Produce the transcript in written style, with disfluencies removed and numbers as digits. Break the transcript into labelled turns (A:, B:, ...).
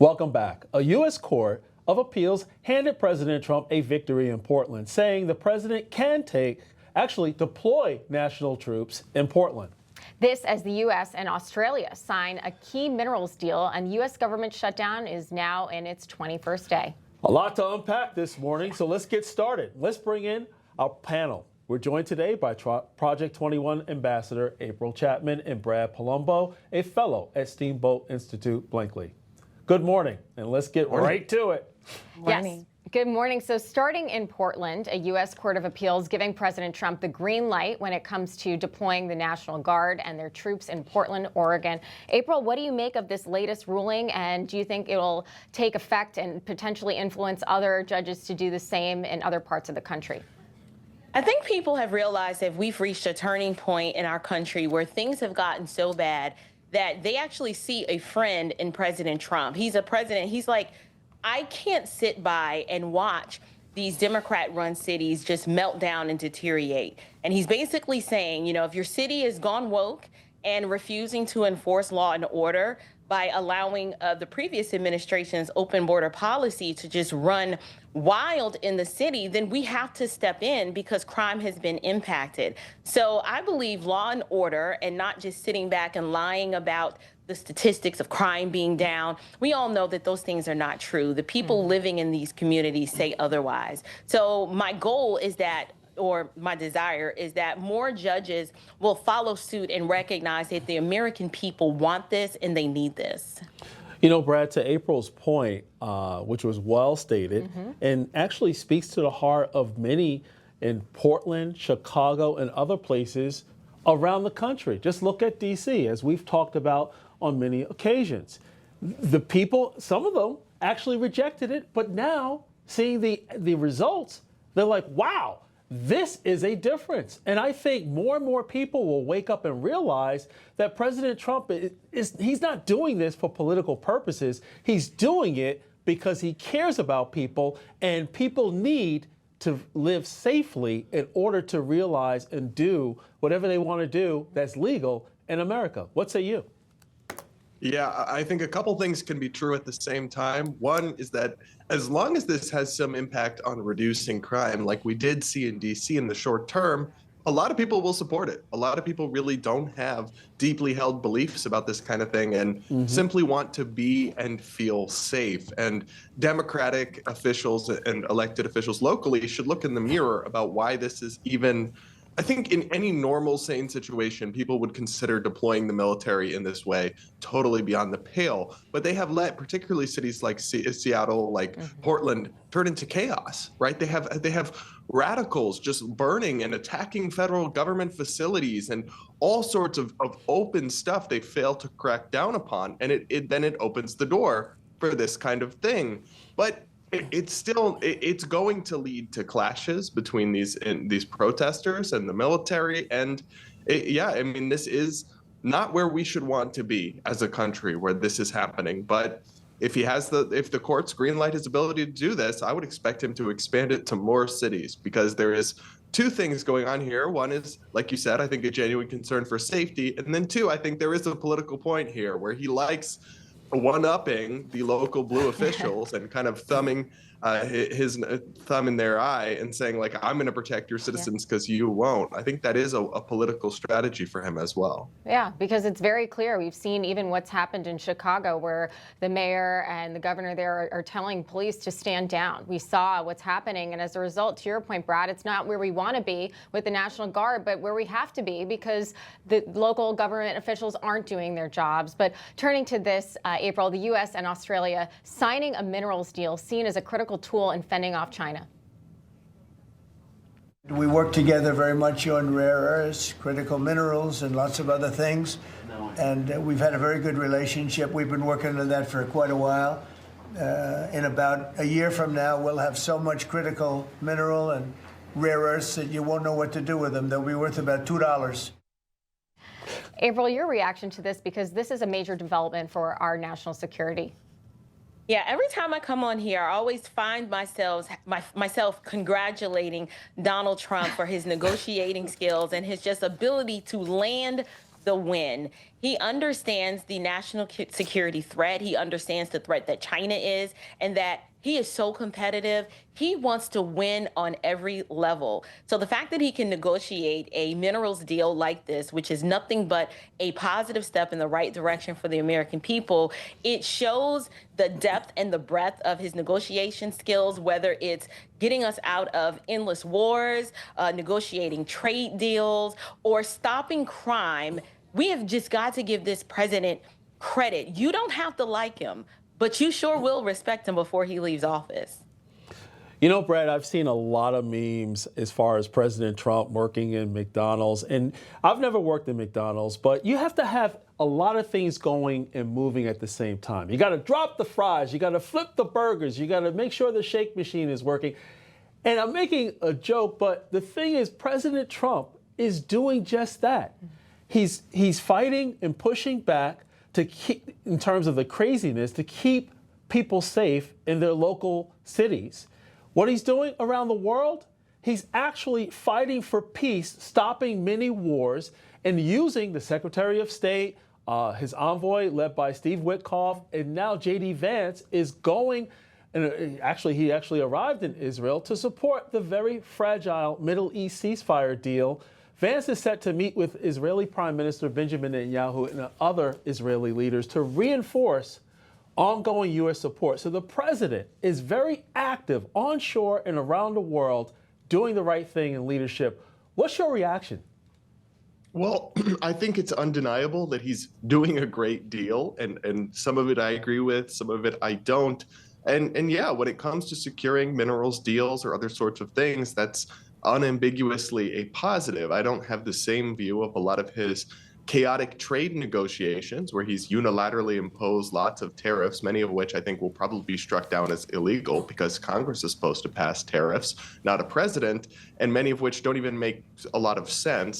A: Welcome back. A U.S. Court of Appeals handed President Trump a victory in Portland, saying the president can deploy national troops in Portland.
B: This as the U.S. and Australia sign a key minerals deal, and U.S. government shutdown is now in its 21st day.
A: A lot to unpack this morning, so let's get started. Let's bring in our panel. We're joined today by Project 21 Ambassador April Chapman and Brad Palumbo, a fellow at Steamboat Institute Blankley. Good morning, and let's get right to it.
B: Yes. Good morning. So starting in Portland, a U.S. Court of Appeals giving President Trump the green light when it comes to deploying the National Guard and their troops in Portland, Oregon. April, what do you make of this latest ruling, and do you think it'll take effect and potentially influence other judges to do the same in other parts of the country?
C: I think people have realized that we've reached a turning point in our country where things have gotten so bad that they actually see a friend in President Trump. He's a president. He's like, I can't sit by and watch these Democrat-run cities just melt down and deteriorate. And he's basically saying, you know, if your city has gone woke and refusing to enforce law and order by allowing the previous administration's open border policy to just run wild in the city, then we have to step in because crime has been impacted. So I believe law and order, and not just sitting back and lying about the statistics of crime being down. We all know that those things are not true. The people living in these communities say otherwise. So my goal is that, or my desire is that more judges will follow suit and recognize that the American people want this and they need this.
A: You know, Brad, to April's point, which was well stated, and actually speaks to the heart of many in Portland, Chicago, and other places around the country. Just look at D.C., as we've talked about on many occasions. The people, some of them actually rejected it, but now seeing the results, they're like, wow, this is a difference. And I think more and more people will wake up and realize that President Trump he's not doing this for political purposes. He's doing it because he cares about people, and people need to live safely in order to realize and do whatever they want to do that's legal in America. What say you?
D: Yeah, I think a couple things can be true at the same time. One is that as long as this has some impact on reducing crime, like we did see in DC in the short term, a lot of people will support it. A lot of people really don't have deeply held beliefs about this kind of thing and simply want to be and feel safe. And Democratic officials and elected officials locally should look in the mirror about why this is even. I think in any normal, sane situation, people would consider deploying the military in this way totally beyond the pale. But they have let, particularly cities like Seattle, like Portland, turn into chaos, right? They have radicals just burning and attacking federal government facilities and all sorts of open stuff they fail to crack down upon. And then it opens the door for this kind of thing. But it's going to lead to clashes between these protesters and the military. And I mean, this is not where we should want to be as a country where this is happening. But if the courts greenlight his ability to do this, I would expect him to expand it to more cities, because there is two things going on here. One is, like you said, I think a genuine concern for safety. And then two, I think there is a political point here where he likes one-upping the local blue officials and kind of thumbing his thumb in their eye and saying, like, I'm going to protect your citizens because you won't. I think that is a political strategy for him as well.
B: Yeah, because it's very clear. We've seen even what's happened in Chicago, where the mayor and the governor there are telling police to stand down. We saw what's happening. And as a result, to your point, Brad, it's not where we want to be with the National Guard, but where we have to be because the local government officials aren't doing their jobs. But turning to this, April, the U.S. and Australia signing a minerals deal seen as a critical tool in fending off China.
E: We work together very much on rare earths, critical minerals, and lots of other things. And we've had a very good relationship. We've been working on that for quite a while. In about a year from now, we'll have so much critical mineral and rare earths that you won't know what to do with them. They'll be worth about $2.
B: April, your reaction to this, because this is a major development for our national security.
C: Yeah, every time I come on here, I always find myself congratulating Donald Trump for his negotiating skills and his just ability to land the win. He understands the national security threat. He understands the threat that China is, and that he is so competitive. He wants to win on every level. So the fact that he can negotiate a minerals deal like this, which is nothing but a positive step in the right direction for the American people, it shows the depth and the breadth of his negotiation skills, whether it's getting us out of endless wars, negotiating trade deals, or stopping crime. We have just got to give this president credit. You don't have to like him, but you sure will respect him before he leaves office.
A: You know, Brad, I've seen a lot of memes as far as President Trump working in McDonald's. And I've never worked in McDonald's, but you have to have a lot of things going and moving at the same time. You got to drop the fries. You got to flip the burgers. You got to make sure the shake machine is working. And I'm making a joke, but the thing is, President Trump is doing just that. He's fighting and pushing back to keep, in terms of the craziness, to keep people safe in their local cities. What he's doing around the world, he's actually fighting for peace, stopping many wars, and using the Secretary of State, his envoy led by Steve Witkoff, and now J.D. Vance is going, and he actually arrived in Israel to support the very fragile Middle East ceasefire deal. Vance is set to meet with Israeli Prime Minister Benjamin Netanyahu and other Israeli leaders to reinforce ongoing U.S. support. So the president is very active onshore and around the world, doing the right thing in leadership. What's your reaction?
D: Well, I think it's undeniable that he's doing a great deal, and some of it I agree with, some of it I don't. And yeah, when it comes to securing minerals deals or other sorts of things, that's unambiguously a positive. I don't have the same view of a lot of his chaotic trade negotiations where he's unilaterally imposed lots of tariffs, many of which I think will probably be struck down as illegal because Congress is supposed to pass tariffs, not a president, and many of which don't even make a lot of sense.